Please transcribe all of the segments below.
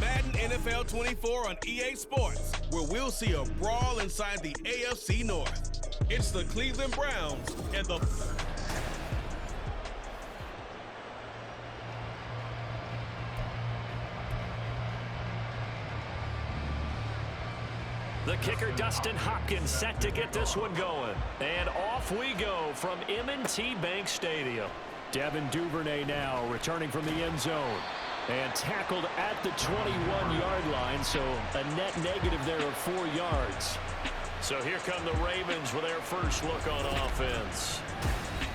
Madden NFL 24 on EA Sports, where we'll see a brawl inside the AFC North. It's the Cleveland Browns and the... The kicker, Dustin Hopkins, set to get this one going. And off we go from M&T Bank Stadium. Devin Duvernay now returning from the end zone. And tackled at the 21-yard line, so a net negative there of 4 yards. So here come the Ravens with their first look on offense.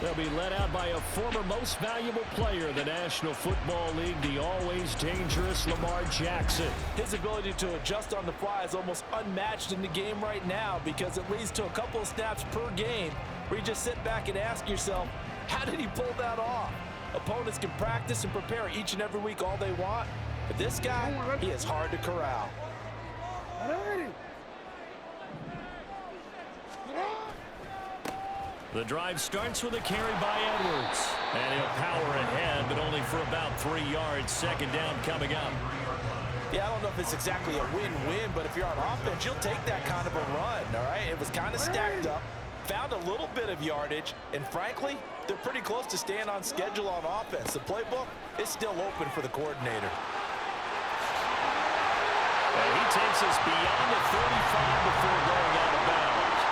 They'll be led out by a former most valuable player in the National Football League, the always dangerous Lamar Jackson. His ability to adjust on the fly is almost unmatched in the game right now because it leads to a couple of snaps per game where you just sit back and ask yourself, how did he pull that off? Opponents can practice and prepare each and every week all they want, but this guy, he is hard to corral. The drive starts with a carry by Edwards. And he'll power ahead, but only for about 3 yards. Second down coming up. Yeah, I don't know if it's exactly a win-win, but if you're on offense, you'll take that kind of a run, all right? It was kind of stacked up, found a little bit of yardage, and frankly, they're pretty close to staying on schedule on offense. The playbook is still open for the coordinator. And he takes us beyond the 35 before going out of bounds.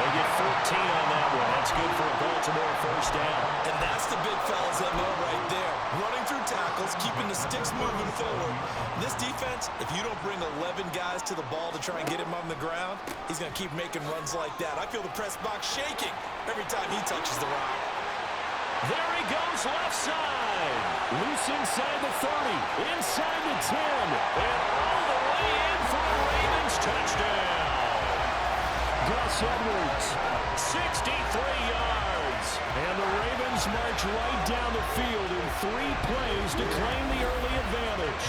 They get 14 on that one. That's good for a Baltimore first down. And that's the big fella's MO right there. Running through tackles, keeping the sticks moving forward. This defense, if you don't bring 11 guys to the ball to try and get him on the ground, he's going to keep making runs like that. I feel the press box shaking every time he touches the rock. There he goes left side. Loose inside the 30, inside the 10, and all the way in for the Ravens touchdown. Gus Edwards, 63 yards. And the Ravens march right down the field in 3 plays to claim the early advantage.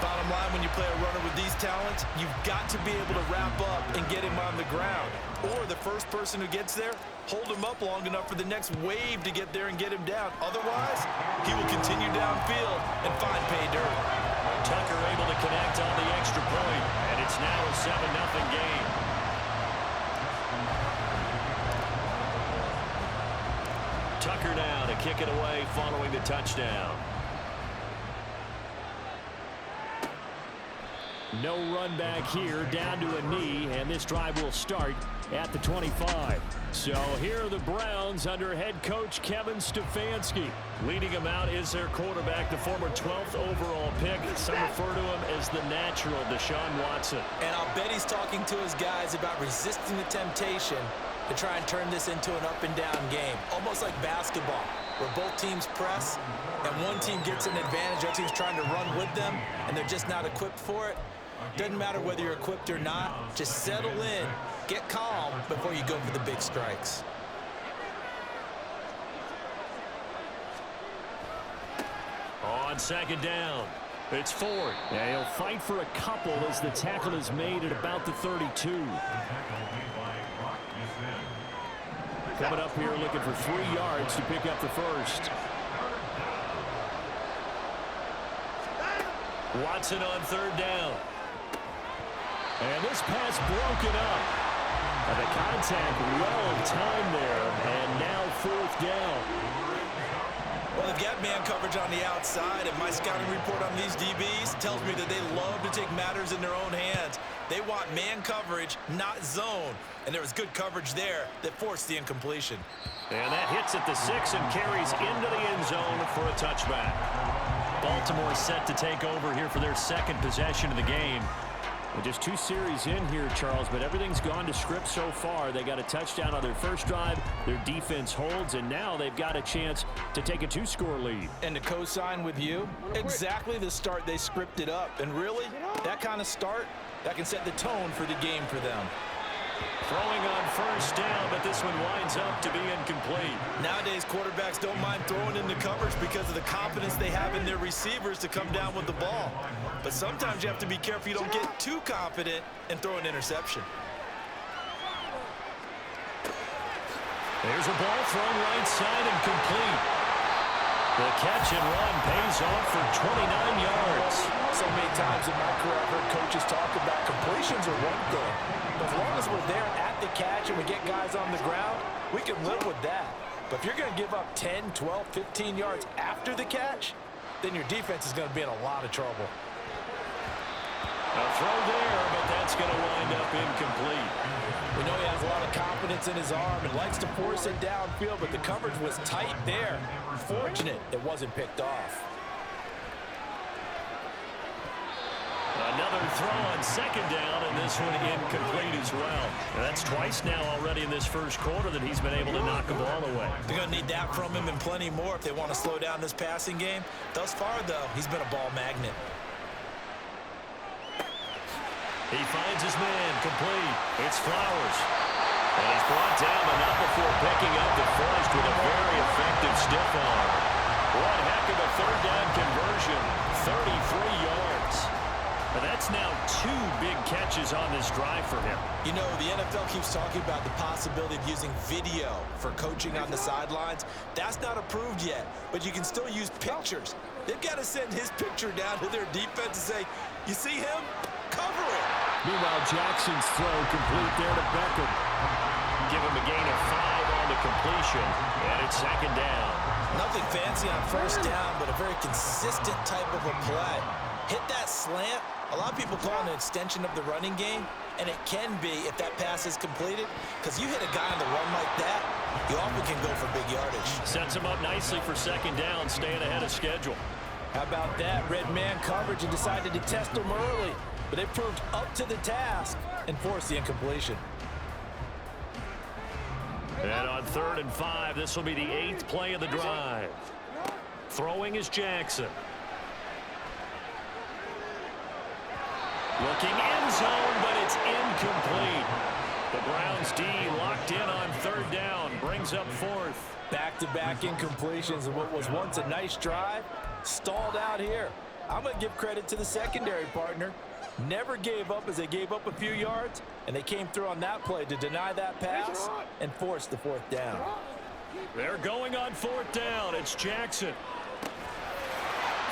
Bottom line, when you play a runner with these talents, you've got to be able to wrap up and get him on the ground. Or the first person who gets there, hold him up long enough for the next wave to get there and get him down. Otherwise, he will continue downfield and find pay dirt. Tucker able to connect on the extra point, and it's now a 7-0 game. Tucker now to kick it away following the touchdown. No run back here, down to a knee, and this drive will start at the 25. So here are the Browns under head coach Kevin Stefanski. Leading them out is their quarterback, the former 12th overall pick. Some refer to him as the natural Deshaun Watson. And I'll bet he's talking to his guys about resisting the temptation to try and turn this into an up-and-down game, almost like basketball, where both teams press, and one team gets an advantage, the other team's trying to run with them, and they're just not equipped for it. Doesn't matter whether you're equipped or not, just settle in, get calm before you go for the big strikes. On second down, it's Ford. Yeah, he'll fight for a couple as the tackle is made at about the 32. Coming up here looking for 3 yards to pick up the first. Watson on third down. And this pass broken up. And the contact well timed there. And now fourth down. Well, they've got man coverage on the outside, and my scouting report on these DBs tells me that they love to take matters in their own hands. They want man coverage, not zone. And there was good coverage there that forced the incompletion. And that hits at the 6 and carries into the end zone for a touchback. Baltimore set to take over here for their second possession of the game. Well, just 2 series in here, Charles, but everything's gone to script so far. They got a touchdown on their first drive. Their defense holds, and now they've got a chance to take a 2-score lead. And to co-sign with you, exactly the start they scripted up. And really, that kind of start, that can set the tone for the game for them. Throwing on first down, but this one winds up to be incomplete. Nowadays, quarterbacks don't mind throwing into coverage because of the confidence they have in their receivers to come down with the ball. But sometimes you have to be careful you don't get too confident and throw an interception. There's a ball thrown right side and complete. The catch and run pays off for 29 yards. So many times in my career I've heard coaches talk about completions are one thing. But as long as we're there at the catch and we get guys on the ground, we can live with that. But if you're going to give up 10, 12, 15 yards after the catch, then your defense is going to be in a lot of trouble. A throw there, but that's going to wind up incomplete. We know he has a lot of confidence in his arm and likes to force it downfield, but the coverage was tight there. Fortunate it wasn't picked off. Another throw on second down, and this one incomplete as well. And that's twice now already in this first quarter that he's been able to knock a ball away. They're going to need that from him and plenty more if they want to slow down this passing game. Thus far, though, he's been a ball magnet. He finds his man, complete. It's Flowers. And he's brought down, but not before picking up the first with a very effective stiff arm. One heck of a third down conversion, 33 yards. And that's now 2 big catches on this drive for him. You know, the NFL keeps talking about the possibility of using video for coaching on the sidelines. That's not approved yet, but you can still use pictures. They've got to send his picture down to their defense and say, you see him? Cover it. Meanwhile, Jackson's throw complete there to Beckham. Give him a gain of 5 on the completion, and it's second down. Nothing fancy on first down, but a very consistent type of a play. Hit that slant. A lot of people call it an extension of the running game, and it can be if that pass is completed, because you hit a guy on the run like that, you often can go for big yardage. Sets him up nicely for second down, staying ahead of schedule. How about that? Red man coverage and decided to test him early, but they proved up to the task and forced the incompletion. And on 3rd and 5, this will be the 8th play of the drive. Throwing is Jackson. Looking end zone, but it's incomplete. The Browns D locked in on 3rd down, brings up 4th. Back-to-back incompletions of what was once a nice drive, stalled out here. I'm going to give credit to the secondary partner. Never gave up as they gave up a few yards, and they came through on that play to deny that pass and force the 4th down. They're going on 4th down. It's Jackson.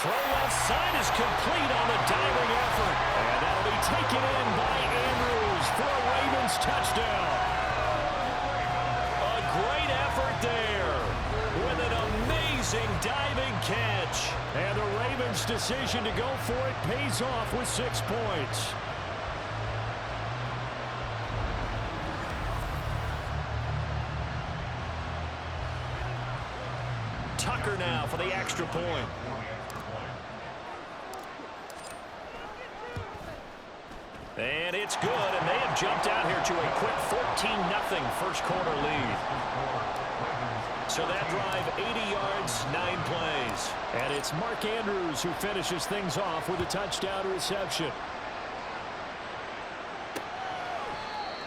Throw left side is complete on the diving effort. And that'll be taken in by Andrews for a Ravens touchdown. A great effort there with an amazing diving catch. And the Ravens' decision to go for it pays off with 6 points. Tucker now for the extra point. And it's good, and they have jumped out here to a quick 14-0 first quarter lead. So that drive, 80 yards, 9 plays. And it's Mark Andrews who finishes things off with a touchdown reception.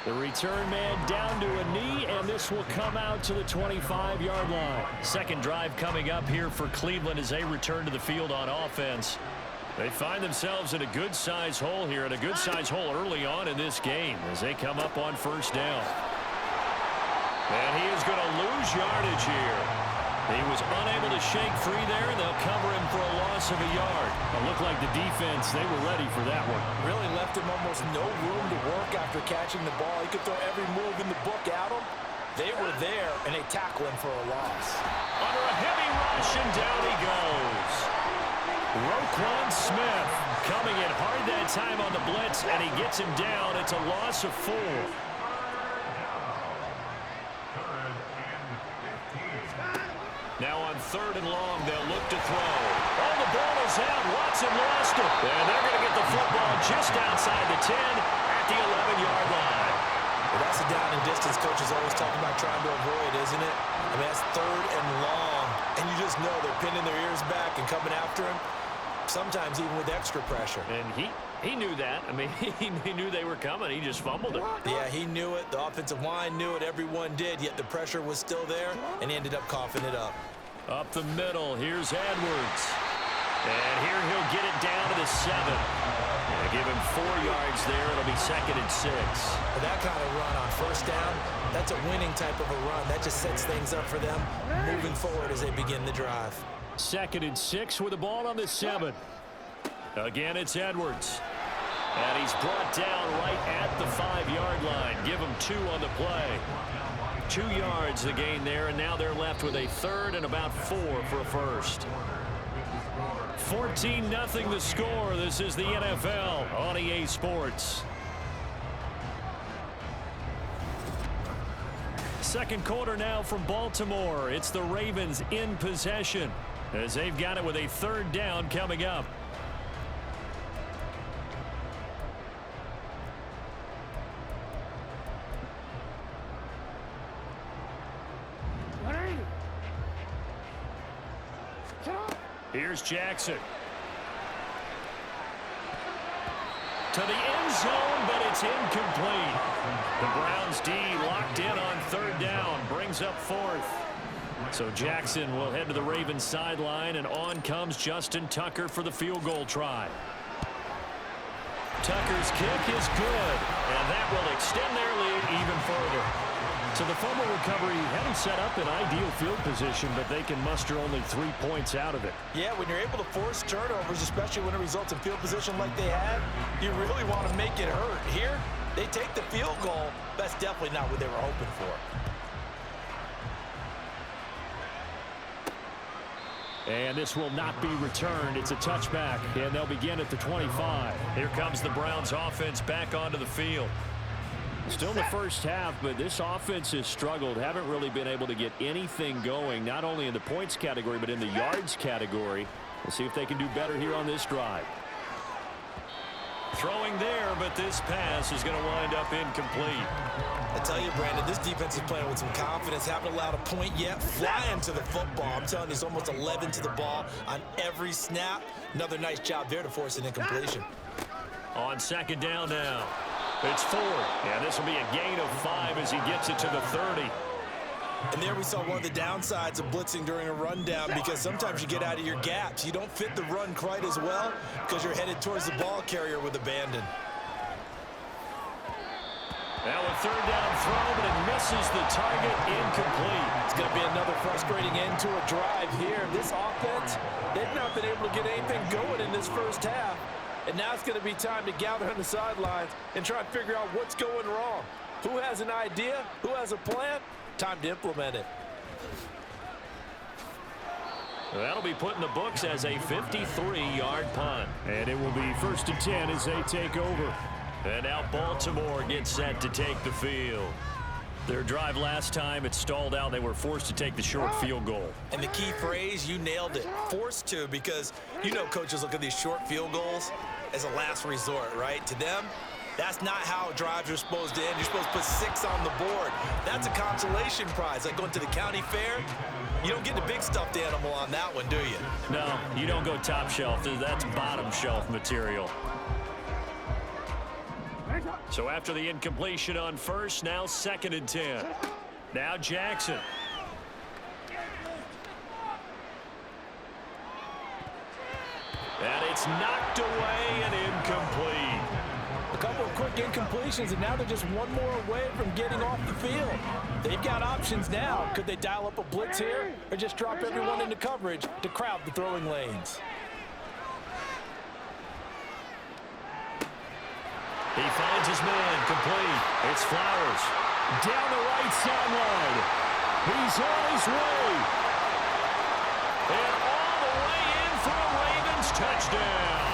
The return man down to a knee, and this will come out to the 25-yard line. Second drive coming up here for Cleveland as they return to the field on offense. They find themselves in a good-sized hole here, and a good-sized hole early on in this game as they come up on 1st down. And he is going to lose yardage here. He was unable to shake free there, and they'll cover him for a loss of a yard. It looked like the defense, they were ready for that one. Really left him almost no room to work after catching the ball. He could throw every move in the book at him. They were there, and they tackle him for a loss. Under a heavy rush, and down he goes. Roquan Smith coming in hard that time on the blitz, and he gets him down. It's a loss of 4. Now on 3rd and long, they'll look to throw. Oh, the ball is out. Watson lost it. And they're going to get the football just outside the 10 at the 11-yard line. Well, that's a down and distance coaches always talking about trying to avoid, isn't it? I mean, that's 3rd and long, and you just know they're pinning their ears back and coming after him, sometimes even with extra pressure. And he knew that. I mean, he knew they were coming. He just fumbled it. Yeah, he knew it. The offensive line knew it. Everyone did, yet the pressure was still there, and he ended up coughing it up. Up the middle, here's Edwards. And here he'll get it down to the 7. And give him 4 yards there. It'll be 2nd and 6. For that kind of run on 1st down, that's a winning type of a run. That just sets things up for them moving forward as they begin the drive. 2nd and 6 with the ball on the 7. Again, it's Edwards. And he's brought down right at the 5-yard line. Give him 2 on the play. 2 yards the gain there, and now they're left with a 3rd and about 4 for a first. 14-0 the score. This is the NFL on EA Sports. Second quarter now from Baltimore. It's the Ravens in possession as they've got it with a 3rd down coming up. Here's Jackson. To the end zone, but it's incomplete. The Browns D locked in on 3rd down, brings up 4th. So Jackson will head to the Ravens sideline, and on comes Justin Tucker for the field goal try. Tucker's kick is good, and that will extend their lead even further. So the fumble recovery had them set up in ideal field position, but they can muster only 3 points out of it. Yeah, when you're able to force turnovers, especially when it results in field position like they had, you really want to make it hurt. Here, they take the field goal. That's definitely not what they were hoping for. And this will not be returned. It's a touchback, and they'll begin at the 25. Here comes the Browns offense back onto the field. Still in the first half, but this offense has struggled. Haven't really been able to get anything going, not only in the points category, but in the yards category. We'll see if they can do better here on this drive. Throwing there, but this pass is going to wind up incomplete. I tell you, Brandon, this defense is playing with some confidence. Haven't allowed a point yet. Flying to the football. I'm telling you, it's almost 11 to the ball on every snap. Another nice job there to force an incompletion. On 2nd down now. It's 4, and this will be a gain of 5 as he gets it to the 30. And there we saw one of the downsides of blitzing during a rundown, because sometimes you get out of your gaps. You don't fit the run quite as well because you're headed towards the ball carrier with abandon. Now a 3rd down throw, but it misses the target, incomplete. It's going to be another frustrating end to a drive here. This offense, they've not been able to get anything going in this first half. And now it's going to be time to gather on the sidelines and try and figure out what's going wrong. Who has an idea? Who has a plan? Time to implement it. That'll be put in the books as a 53-yard punt. And it will be 1st and 10 as they take over. And now Baltimore gets set to take the field. Their drive last time, it stalled out. They were forced to take the short field goal. And the key phrase, you nailed it. Forced to, because you know coaches look at these short field goals as a last resort, right? To them, that's not how drives are supposed to end. You're supposed to put 6 on the board. That's a consolation prize. Like going to the county fair, you don't get the big stuffed animal on that one, do you? No, you don't go top shelf. That's bottom shelf material. So after the incompletion on 1st, now 2nd and 10. Now Jackson. And it's knocked away and incomplete. A couple of quick incompletions, and now they're just one more away from getting off the field. They've got options now. Could they dial up a blitz here or just drop everyone into coverage to crowd the throwing lanes? He finds his man, complete. It's Flowers. Down the right sideline. He's on his way. And all the way in for a Ravens touchdown.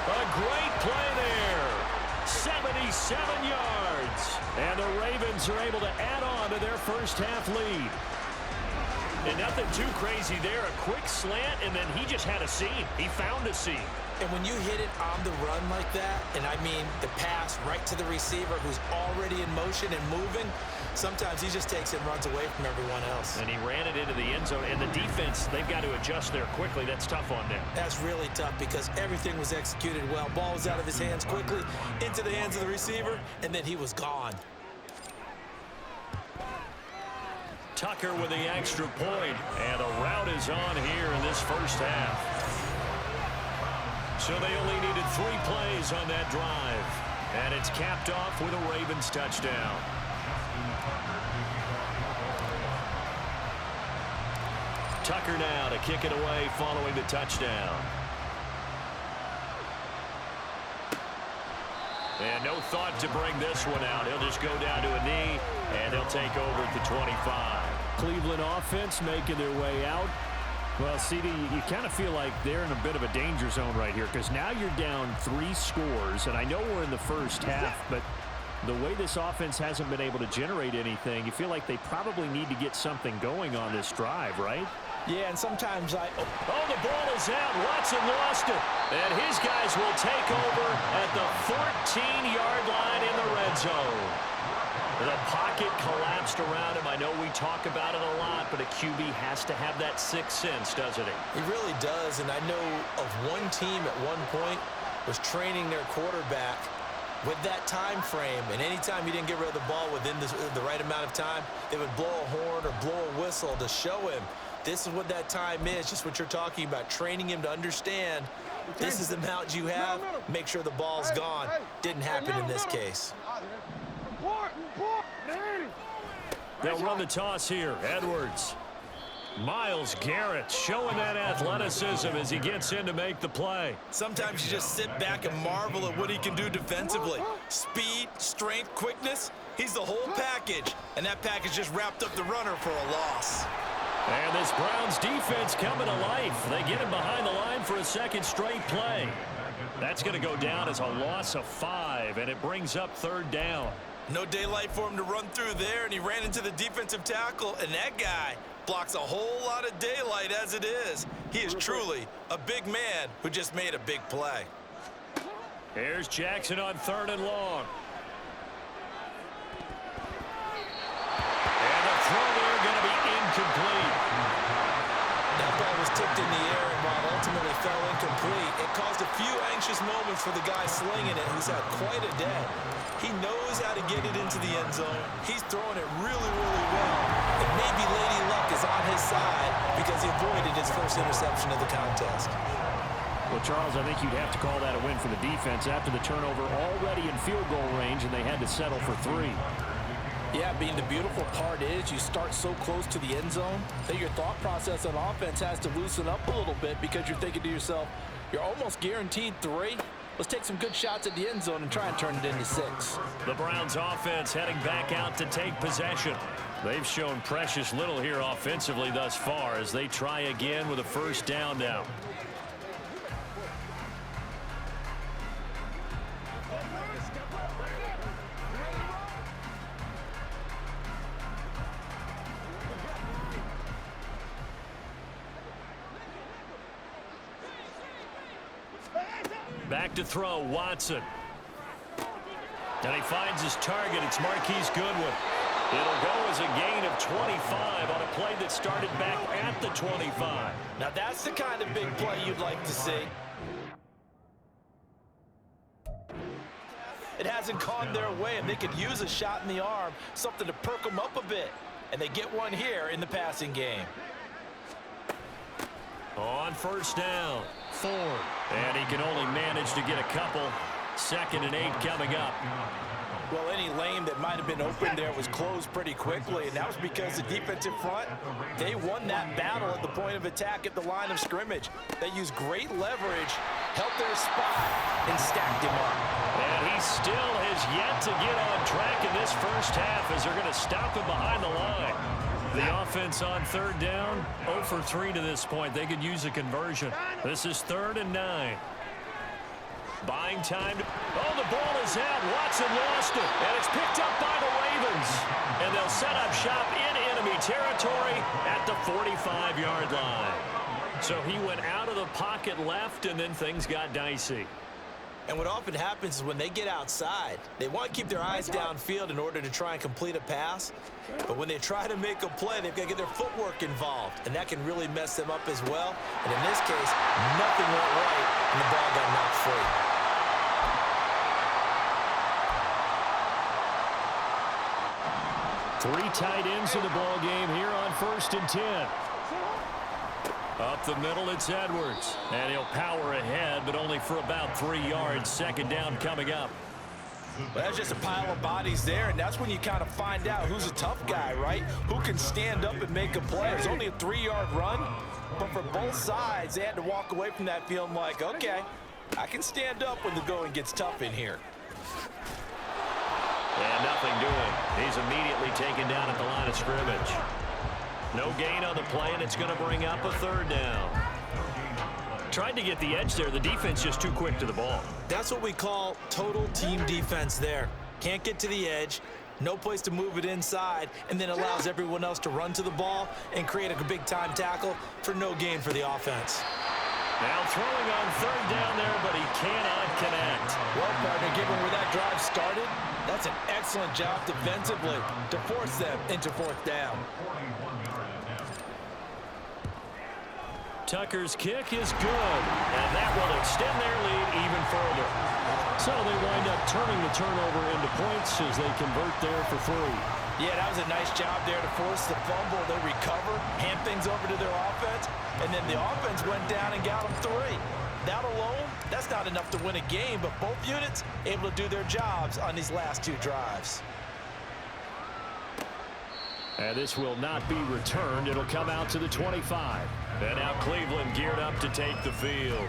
A great play there. 77 yards. And the Ravens are able to add on to their first half lead. And nothing too crazy there. A quick slant, and then he just had a seam. He found a seam. And when you hit it on the run like that, and I mean the pass right to the receiver who's already in motion and moving, sometimes he just takes it and runs away from everyone else. And he ran it into the end zone. And the defense, they've got to adjust there quickly. That's tough on them. That's really tough because everything was executed well. Ball was out of his hands quickly, into the hands of the receiver, and then he was gone. Tucker with the extra point, and a route is on here in this first half. So they only needed 3 plays on that drive, and it's capped off with a Ravens touchdown. Tucker now to kick it away following the touchdown. And no thought to bring this one out. He'll just go down to a knee, and he'll take over at the 25. Cleveland offense making their way out. Well, CD, you kind of feel like they're in a bit of a danger zone right here because now you're down 3 scores, and I know we're in the first half, but the way this offense hasn't been able to generate anything, you feel like they probably need to get something going on this drive, right? Yeah, and sometimes Oh, the ball is out. Watson lost it. And his guys will take over at the 14-yard line in the red zone. The pocket collapsed around him. I know we talk about it a lot, but a QB has to have that sixth sense, doesn't he? He really does, and I know of one team at one point was training their quarterback with that time frame, and anytime he didn't get rid of the ball within the right amount of time, they would blow a horn or blow a whistle to show him this is what that time is, just what you're talking about, training him to understand this is the amount you have, make sure the ball's gone. Didn't happen in this case. They'll run the toss here. Edwards. Myles Garrett showing that athleticism as he gets in to make the play. Sometimes you just sit back and marvel at what he can do defensively. Speed, strength, quickness, he's the whole package. And that package just wrapped up the runner for a loss. And this Browns defense coming to life. They get him behind the line for a second straight play. That's going to go down as a loss of 5, and it brings up third down. No daylight for him to run through there, and he ran into the defensive tackle, and that guy blocks a whole lot of daylight as it is. He is truly a big man who just made a big play. Here's Jackson on 3rd and long. And the throw there going to be incomplete. That ball was tipped in the air and while ultimately fell incomplete, it caused a few anxious moments for the guy slinging it. He's had quite a day. He knows how to get it into the end zone. He's throwing it really, really well. And maybe Lady Luck is on his side because he avoided his first interception of the contest. Well, Charles, I think you'd have to call that a win for the defense after the turnover already in field goal range, and they had to settle for 3. Yeah, Bean, the beautiful part is you start so close to the end zone that your thought process on offense has to loosen up a little bit because you're thinking to yourself, you're almost guaranteed 3. Let's take some good shots at the end zone and try and turn it into 6. The Browns offense heading back out to take possession. They've shown precious little here offensively thus far as they try again with a first down now. Back to throw, Watson. And he finds his target. It's Marquise Goodwin. It'll go as a gain of 25 on a play that started back at the 25. Now that's the kind of big play you'd like to see. It hasn't gone their way, and they could use a shot in the arm, something to perk them up a bit. And they get one here in the passing game. On first down, Ford. And he can only manage to get a couple. 2nd and 8 coming up. Well, any lane that might have been open there was closed pretty quickly, and that was because the defensive front, they won that battle at the point of attack at the line of scrimmage. They used great leverage, held their spot, and stacked him up. And he still has yet to get on track in this first half as they're going to stop him behind the line. The offense on 3rd down, 0 for 3 to this point. They could use a conversion. This is 3rd and 9. Buying time. Oh, the ball is out. Watson lost it. And it's picked up by the Ravens. And they'll set up shop in enemy territory at the 45-yard line. So he went out of the pocket left, and then things got dicey. And what often happens is when they get outside, they want to keep their eyes downfield in order to try and complete a pass. But when they try to make a play, they've got to get their footwork involved. And that can really mess them up as well. And in this case, nothing went right, and the ball got knocked free. Three tight ends in the ball game here on 1st and 10. Up the middle, it's Edwards. And he'll power ahead, but only for about 3 yards. 2nd down coming up. Well, that's just a pile of bodies there, and that's when you kind of find out who's a tough guy, right? Who can stand up and make a play. It's only a 3-yard run, but for both sides, they had to walk away from that feeling like, okay, I can stand up when the going gets tough in here. And nothing doing. He's immediately taken down at the line of scrimmage. No gain on the play, and it's going to bring up a 3rd down. Tried to get the edge there. The defense just too quick to the ball. That's what we call total team defense there. Can't get to the edge, no place to move it inside, and then allows everyone else to run to the ball and create a big-time tackle for no gain for the offense. Now throwing on 3rd down there, but he cannot connect. Well, partner, given where that drive started, that's an excellent job defensively to force them into 4th down. Tucker's kick is good, and that will extend their lead even further. So they wind up turning the turnover into points as they convert there for 3. Yeah, that was a nice job there to force the fumble. They recover, hand things over to their offense, and then the offense went down and got them 3. That alone, that's not enough to win a game, but both units able to do their jobs on these last 2 drives. And this will not be returned. It'll come out to the 25. And now Cleveland geared up to take the field.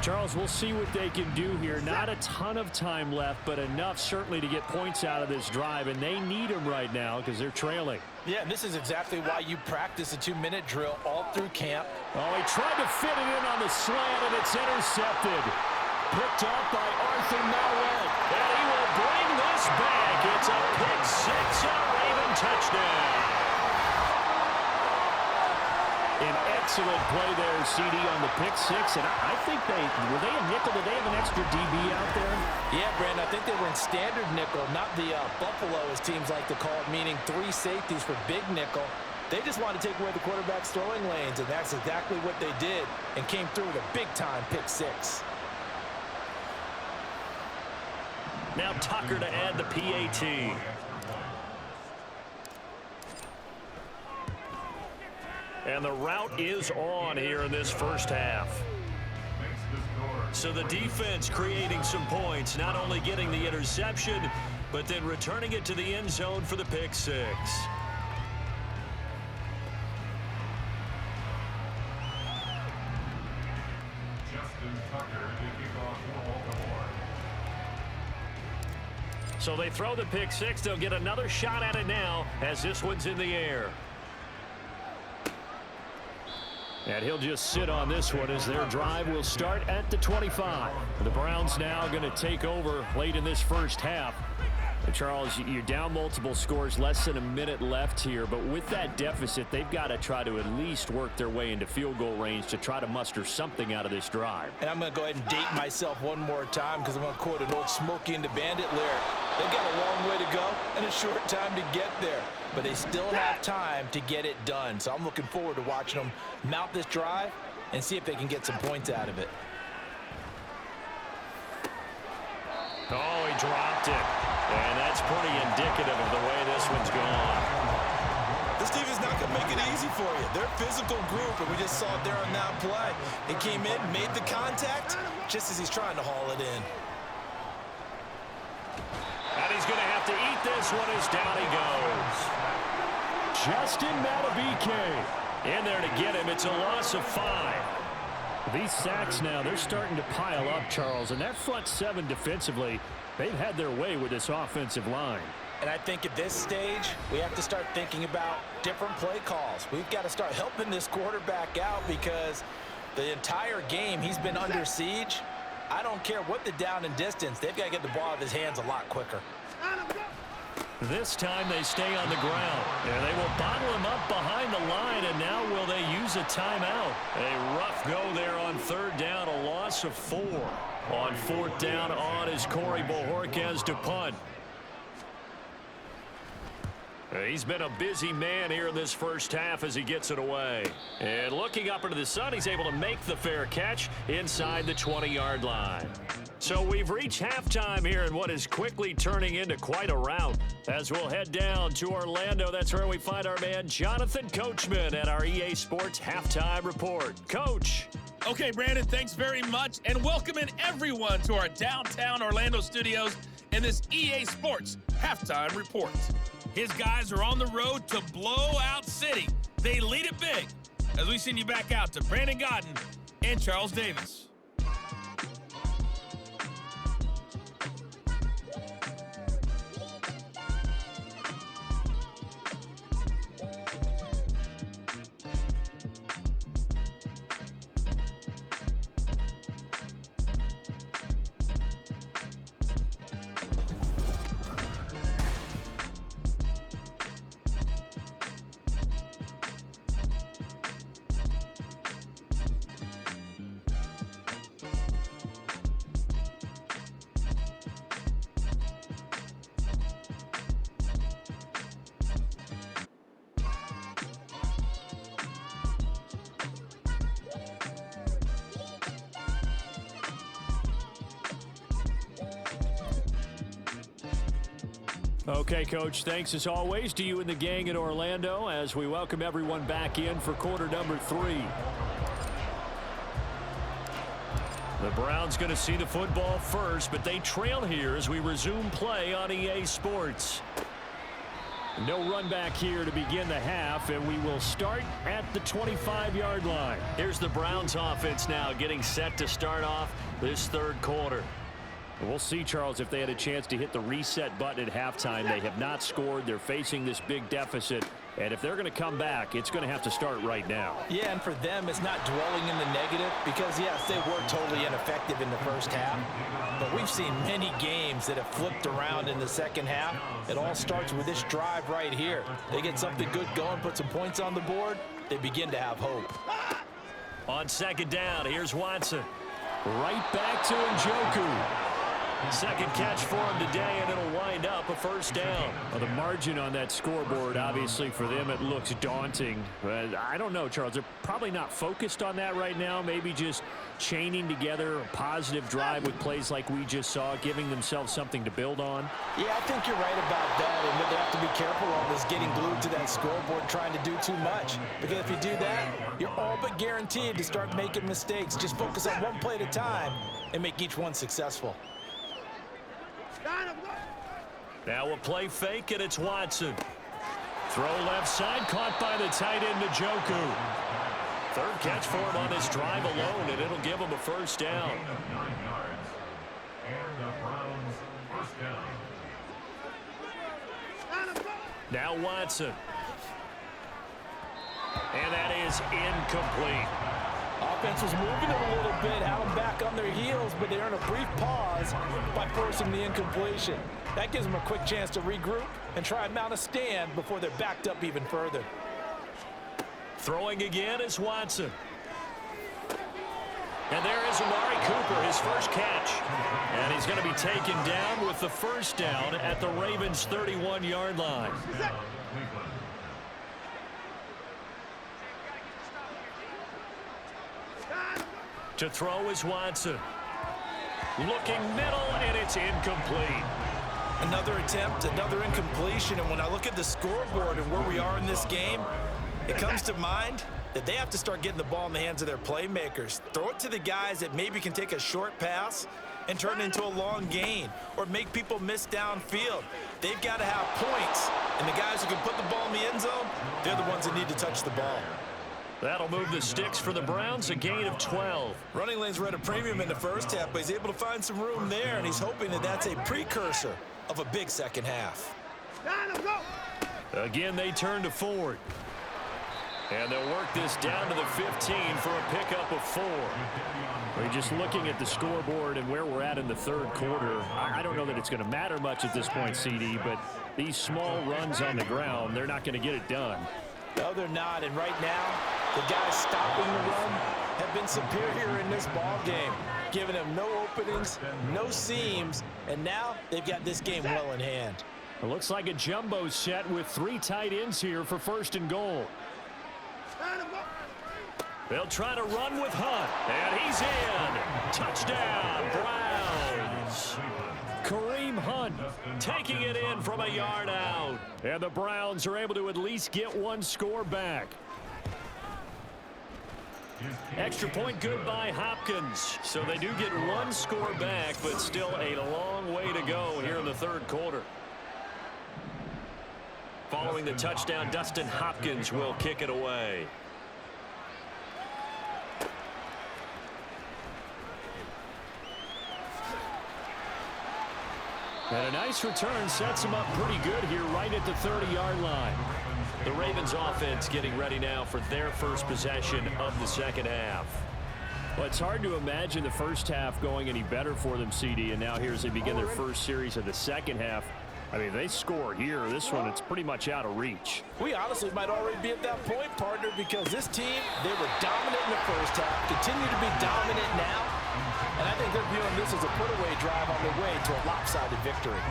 Charles, we'll see what they can do here. Not a ton of time left, but enough certainly to get points out of this drive, and they need them right now because they're trailing. Yeah, and this is exactly why you practice a 2-minute drill all through camp. Oh, he tried to fit it in on the slant, and it's intercepted. Picked up by Arthur Mowell. And he will bring this back. It's a pick 6 and a Raven touchdown. An excellent play there, CD, on the pick 6. And I think were they a nickel? Did they have an extra DB out there? Yeah, Brandon, I think they were in standard nickel, not the Buffalo, as teams like to call it, meaning 3 safeties for big nickel. They just wanted to take away the quarterback's throwing lanes, and that's exactly what they did, and came through with a big-time pick 6. Now Tucker to add the PAT. And the route is on here in this first half. So the defense creating some points, not only getting the interception, but then returning it to the end zone for the pick 6. So they throw the pick 6. They'll get another shot at it now as this one's in the air. And he'll just sit on this one as their drive will start at the 25. The Browns now going to take over late in this first half. And Charles, you're down multiple scores, less than a minute left here. But with that deficit, they've got to try to at least work their way into field goal range to try to muster something out of this drive. And I'm going to go ahead and date myself one more time because I'm going to quote an old Smokey and the Bandit lyric. They've got a long way to go and a short time to get there. But they still have time to get it done. So I'm looking forward to watching them mount this drive and see if they can get some points out of it. Oh, he dropped it. And that's pretty indicative of the way this one's gone. This team is not going to make it easy for you. They're a physical group, and we just saw it there on that play. He came in, made the contact, just as he's trying to haul it in. And he's going to have to eat this one as down he goes. Justin Matabike In there to get him. It's a loss of 5. These sacks now, they're starting to pile up, Charles. And that front 7 defensively, they've had their way with this offensive line. And I think at this stage, we have to start thinking about different play calls. We've got to start helping this quarterback out because the entire game he's been under siege. I don't care what the down and distance. They've got to get the ball out of his hands a lot quicker. This time they stay on the ground. And they will bottle him up behind the line. And now will they use a timeout? A rough go there on 3rd down. A loss of 4. On 4th down on is Corey Bojorquez to punt. He's been a busy man here in this first half as he gets it away. And looking up into the sun, he's able to make the fair catch inside the 20-yard line. So we've reached halftime here in what is quickly turning into quite a rout. As we'll head down to Orlando, that's where we find our man Jonathan Coachman at our EA Sports Halftime Report. Coach. Okay, Brandon, thanks very much. And welcome in everyone to our downtown Orlando studios in this EA Sports halftime report. His guys are on the road to Blowout City. They lead it big. As we send you back out to Brandon Godden and Charles Davis. Okay, Coach, thanks as always to you and the gang in Orlando as we welcome everyone back in for quarter number 3. The Browns going to see the football first, but they trail here as we resume play on EA Sports. No run back here to begin the half, and we will start at the 25-yard line. Here's the Browns offense now getting set to start off this third quarter. We'll see, Charles, if they had a chance to hit the reset button at halftime. They have not scored. They're facing this big deficit. And if they're going to come back, it's going to have to start right now. Yeah, and for them, it's not dwelling in the negative because, yes, they were totally ineffective in the first half. But we've seen many games that have flipped around in the second half. It all starts with this drive right here. They get something good going, put some points on the board, they begin to have hope. On second down, here's Watson. Right back to Njoku. Second catch for him today, and it'll wind up a first down. Well, the margin on that scoreboard, obviously, for them, it looks daunting. But I don't know, Charles. They're probably not focused on that right now. Maybe just chaining together a positive drive with plays like we just saw, giving themselves something to build on. Yeah, I think you're right about that. And what they have to be careful of is getting glued to that scoreboard trying to do too much. Because if you do that, you're all but guaranteed to start making mistakes. Just focus on one play at a time and make each one successful. Now a play fake, and it's Watson. Throw left side, caught by the tight end, Njoku. Third catch for him on this drive alone, and it'll give him a first down. Now Watson. And that is incomplete. Offense was moving it a little bit, had them back on their heels, but they earn a brief pause by forcing the incompletion. That gives them a quick chance to regroup and try and mount a stand before they're backed up even further. Throwing again is Watson. And there is Amari Cooper, his first catch. And he's going to be taken down with the first down at the Ravens' 31-yard line. To throw is Watson. Looking middle, and it's incomplete. Another attempt, another incompletion, and when I look at the scoreboard and where we are in this game, it comes to mind that they have to start getting the ball in the hands of their playmakers. Throw it to the guys that maybe can take a short pass and turn it into a long gain or make people miss downfield. They've got to have points, and the guys who can put the ball in the end zone, they're the ones that need to touch the ball. That'll move the sticks for the Browns, a gain of 12. Running lanes were at a premium in the first half, but he's able to find some room there, and he's hoping that that's a precursor of a big second half. Again, they turn to Ford. And they'll work this down to the 15 for a pickup of 4. We're just looking at the scoreboard and where we're at in the third quarter. I don't know that it's going to matter much at this point, CD, but these small runs on the ground, they're not going to get it done. No, they're not. And right now, the guys stopping the run have been superior in this ball game, giving them no openings, no seams, and now they've got this game well in hand. It looks like a jumbo set with 3 tight ends here for first and goal. They'll try to run with Hunt, and he's in. Touchdown, Browns. Kareem Hunt taking it in from a yard out. And the Browns are able to at least get one score back. Extra point good by Hopkins. So they do get one score back, but still a long way to go here in the third quarter. Following the touchdown, Dustin Hopkins will kick it away. And a nice return sets them up pretty good here right at the 30-yard line. The Ravens offense getting ready now for their first possession of the second half. Well, it's hard to imagine the first half going any better for them, CD, and now here as they begin their first series of the second half. I mean, they score here. This one, it's pretty much out of reach. We honestly might already be at that point, partner, because this team, they were dominant in the first half, continue to be dominant now, and I think they're viewing this as a put-away drive on their way to a lopsided victory.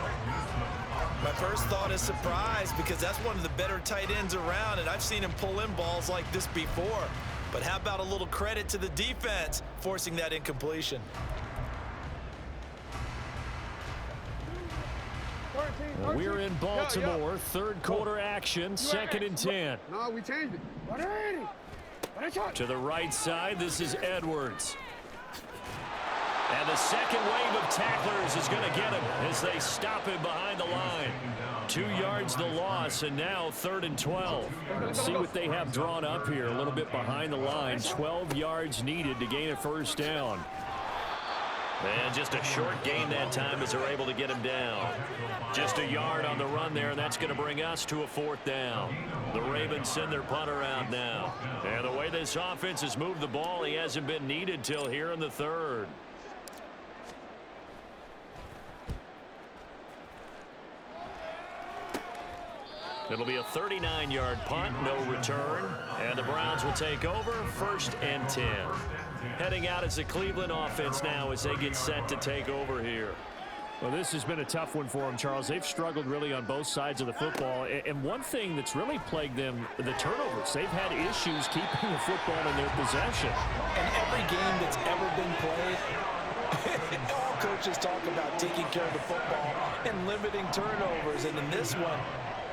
My first thought is surprise, because that's one of the better tight ends around, and I've seen him pull in balls like this before. But how about a little credit to the defense forcing that incompletion? We're in Baltimore, third quarter action, 2nd and 10. No, we changed it. To the right side, this is Edwards. And the second wave of tacklers is going to get him as they stop him behind the line. 2 yards the loss, and now 3rd and 12. Let's see what they have drawn up here. A little bit behind the line. 12 yards needed to gain a first down. And just a short gain that time as they're able to get him down. Just a yard on the run there, and that's going to bring us to a 4th down. The Ravens send their punter out now. And the way this offense has moved the ball, he hasn't been needed till here in the 3rd. It'll be a 39-yard punt, no return. And the Browns will take over, 1st and 10. Heading out as the Cleveland offense now as they get set to take over here. Well, this has been a tough one for them, Charles. They've struggled really on both sides of the football. And one thing that's really plagued them, the turnovers. They've had issues keeping the football in their possession. And every game that's ever been played, all coaches talk about taking care of the football and limiting turnovers. And in this one,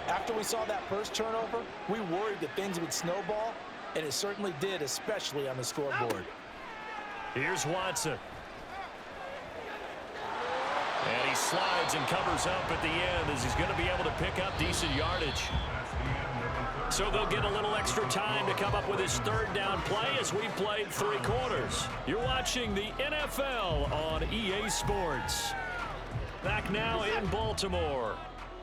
after we saw that first turnover, we worried that things would snowball, and it certainly did, especially on the scoreboard. Here's Watson. And he slides and covers up at the end as he's going to be able to pick up decent yardage. So they'll get a little extra time to come up with his 3rd down play as we've played 3 quarters. You're watching the NFL on EA Sports. Back now in Baltimore.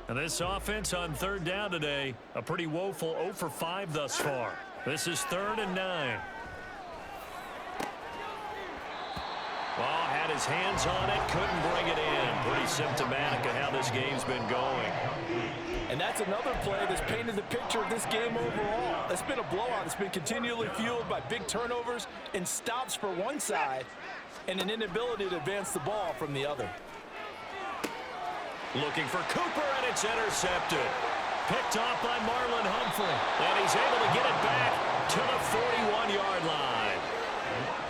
And this offense on 3rd down today, a pretty woeful 0 for 5 thus far. This is 3rd and 9. Well, had his hands on it, couldn't bring it in. Pretty symptomatic of how this game's been going. And that's another play that's painted the picture of this game overall. It's been a blowout. It's been continually fueled by big turnovers and stops for one side and an inability to advance the ball from the other. Looking for Cooper, and it's intercepted. Picked off by Marlon Humphrey. And he's able to get it back to the 41-yard line.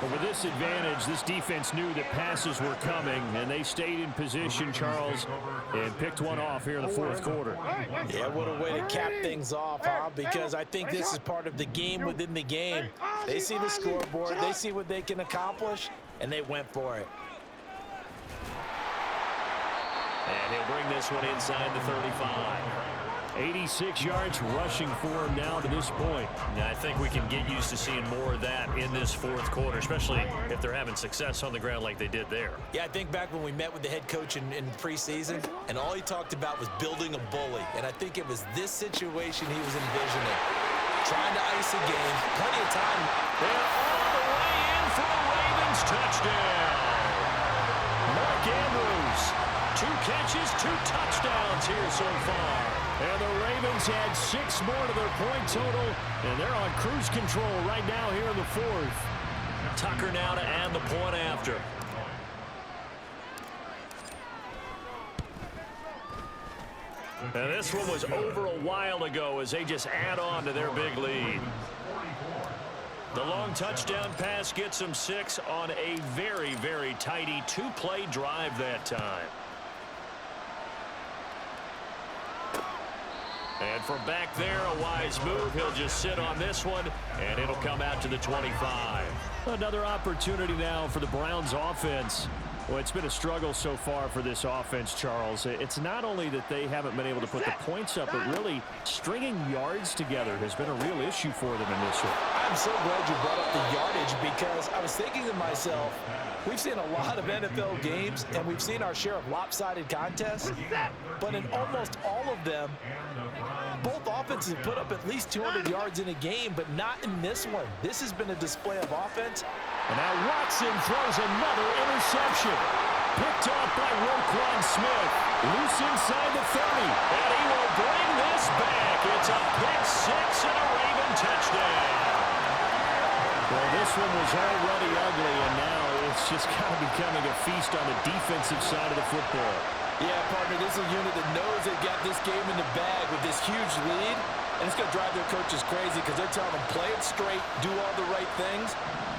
But with this advantage, this defense knew that passes were coming, and they stayed in position, Charles, and picked one off here in the 4th quarter. Yeah, what a way to cap things off, huh? Because I think this is part of the game within the game. They see the scoreboard, they see what they can accomplish, and they went for it. And he'll bring this one inside the 35. 86 yards rushing for him now to this point. Now, I think we can get used to seeing more of that in this 4th quarter, especially if they're having success on the ground like they did there. Yeah, I think back when we met with the head coach in preseason, and all he talked about was building a bully. And I think it was this situation he was envisioning. Trying to ice a game, plenty of time. They're all the way in for a Ravens touchdown. Mark Andrews, 2 catches, 2 touchdowns here so far. And the Ravens had 6 more to their point total, and they're on cruise control right now here in the 4th. Tucker now to add the point after. And this one was over a while ago as they just add on to their big lead. The long touchdown pass gets them 6 on a very, very tidy 2-play drive that time. And from back there, a wise move. He'll just sit on this one, and it'll come out to the 25. Another opportunity now for the Browns offense. Well, it's been a struggle so far for this offense, Charles. It's not only that they haven't been able to put the points up, but really stringing yards together has been a real issue for them in this one. I'm so glad you brought up the yardage because I was thinking to myself, we've seen a lot of NFL games, and we've seen our share of lopsided contests, but in almost all of them, both offenses have put up at least 200 yards in a game, but not in this one. This has been a display of offense. And now Watson throws another interception. Picked off by Roquan Smith. Loose inside the 30. And he will bring this back. It's a pick-6 and a Raven touchdown. Well, this one was already ugly, and now it's just kind of becoming a feast on the defensive side of the football. Yeah, partner, this is a unit that knows they got this game in the bag with this huge lead, and it's going to drive their coaches crazy because they're telling them play it straight, do all the right things.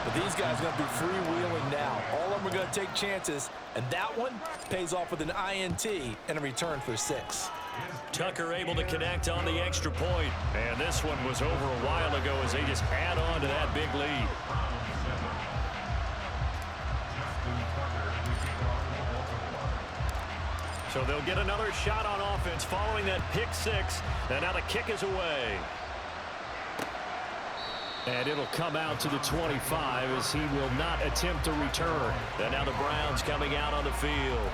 But these guys are going to be freewheeling now. All of them are going to take chances, and that one pays off with an INT and a return for 6. Tucker able to connect on the extra point. And this one was over a while ago as they just add on to that big lead. So they'll get another shot on offense following that pick-6. And now the kick is away. And it'll come out to the 25 as he will not attempt a return. And now the Browns coming out on the field.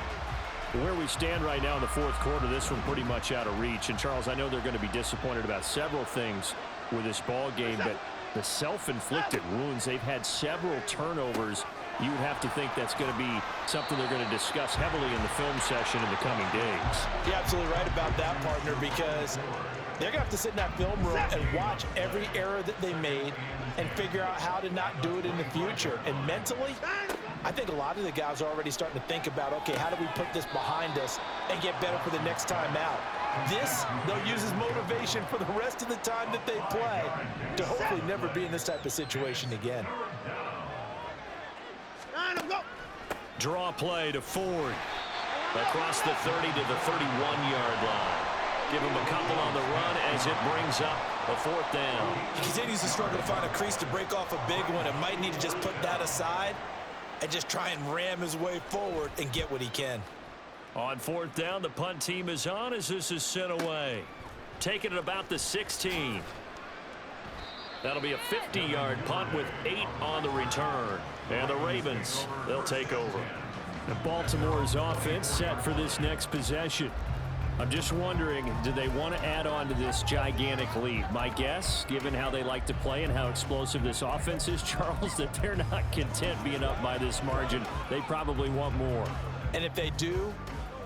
Where we stand right now in the fourth quarter, this one pretty much out of reach. And, Charles, I know they're going to be disappointed about several things with this ball game, but the self-inflicted wounds, they've had several turnovers. You would have to think that's going to be something they're going to discuss heavily in the film session in the coming days. You're absolutely right about that, partner, because they're going to have to sit in that film room and watch every error that they made and figure out how to not do it in the future. And mentally, I think a lot of the guys are already starting to think about, okay, how do we put this behind us and get better for the next time out? This, they'll use as motivation for the rest of the time that they play to hopefully never be in this type of situation again. Draw play to Ford. Across the 30 to the 31-yard line. Give him a couple on the run as it brings up a 4th down. He continues to struggle to find a crease to break off a big one and might need to just put that aside and just try and ram his way forward and get what he can. On 4th down, the punt team is on as this is sent away. Taking it about the 16. That'll be a 50-yard punt with 8 on the return. And the Ravens, they'll take over. The Baltimore's offense set for this next possession. I'm just wondering, do they want to add on to this gigantic lead? My guess, given how they like to play and how explosive this offense is, Charles, that they're not content being up by this margin. They probably want more. And if they do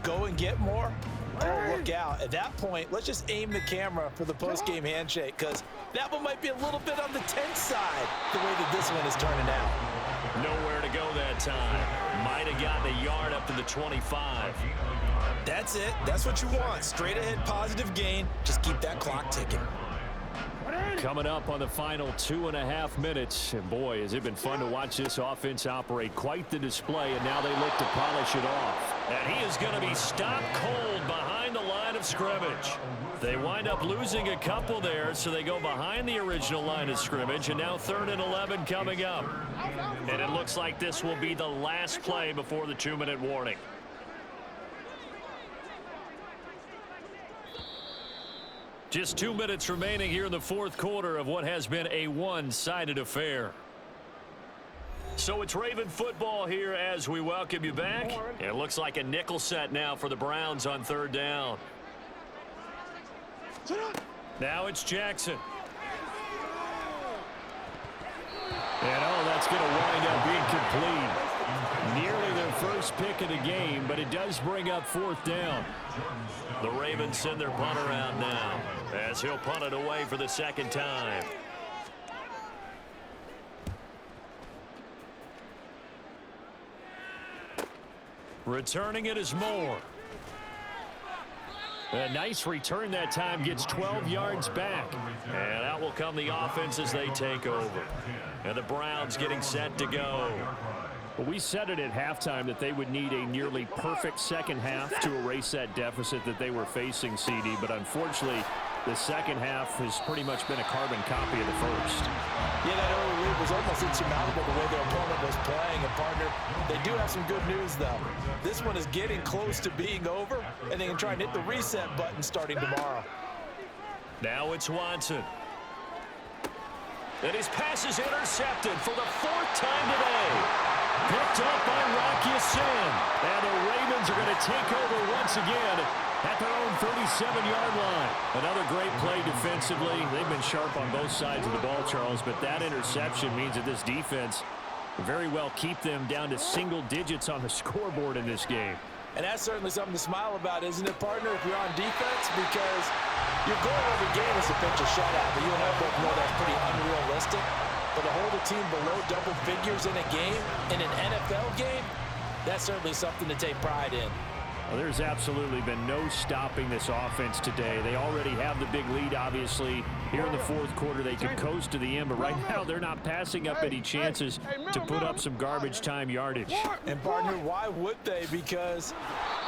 go and get more, oh, look out. At that point, let's just aim the camera for the post-game handshake because that one might be a little bit on the tense side the way that this one is turning out. Nowhere to go that time. Might have gotten a yard up to the 25. That's it. That's what you want. Straight ahead positive gain. Just keep that clock ticking. Coming up on the final 2.5 minutes. And boy, has it been fun to watch this offense operate. Quite the display, and now they look to polish it off. And he is going to be stopped cold behind the line of scrimmage. They wind up losing a couple there, so they go behind the original line of scrimmage, and now 3rd and 11 coming up. And it looks like this will be the last play before the 2-minute warning. Just 2 minutes remaining here in the fourth quarter of what has been a one-sided affair. So it's Raven football here as we welcome you back. And it looks like a nickel set now for the Browns on 3rd down. Now it's Jackson. And that's going to wind up being complete. Nearly their first pick of the game, but it does bring up 4th down. The Ravens send their punt around now as he'll punt it away for the 2nd time. Returning it is Moore. A nice return that time, gets 12 yards back. And out will come the offense as they take over. And the Browns getting set to go. Well, we said it at halftime that they would need a nearly perfect second half to erase that deficit that they were facing, CD. But unfortunately, The second half has pretty much been a carbon copy of the first. Yeah, that early lead was almost insurmountable the way their opponent was playing. And, partner, they do have some good news, though. This one is getting close to being over, and they can try and hit the reset button starting tomorrow. Now it's Watson. And his pass is intercepted for the 4th time today. Picked up by Rocky Sin. And the Ravens are going to take over once again at their own 37-yard line. Another great play defensively. They've been sharp on both sides of the ball, Charles, but that interception means that this defense will very well keep them down to single digits on the scoreboard in this game. And that's certainly something to smile about, isn't it, partner, if you're on defense? Because your goal every game is to pitch a shutout, but you and I both know that's pretty unrealistic. But to hold a team below double figures in a game, in an NFL game, that's certainly something to take pride in. Well, there's absolutely been no stopping this offense today. They already have the big lead, obviously. Here in the 4th quarter, they could coast to the end, but right now they're not passing up any chances to put up some garbage time yardage. And, partner, why would they? Because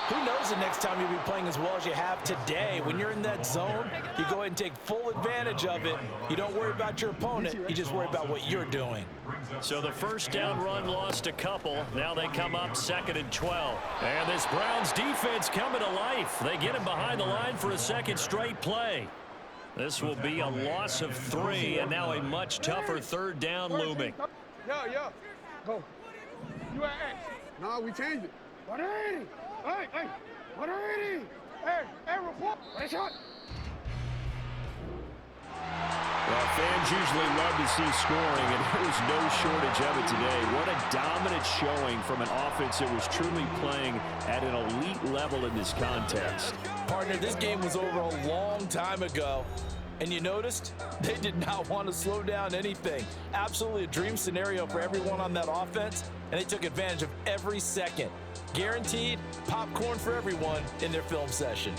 who knows the next time you'll be playing as well as you have today. When you're in that zone, you go ahead and take full advantage of it. You don't worry about your opponent. You just worry about what you're doing. So the first down run lost a couple. Now they come up 2nd and 12. And this Browns defense coming to life. They get him behind the line for a second straight play. This will be a loss of 3, and now a much tougher 3rd down looming. Yeah. Go. You at X. No, we changed it. 180. Hey. 180. Hey, report. What shot? Well, fans usually love to see scoring, and there was no shortage of it today. What a dominant showing from an offense that was truly playing at an elite level in this contest. Partner, this game was over a long time ago. And you noticed they did not want to slow down anything. Absolutely a dream scenario for everyone on that offense, and they took advantage of every second. Guaranteed popcorn for everyone in their film session.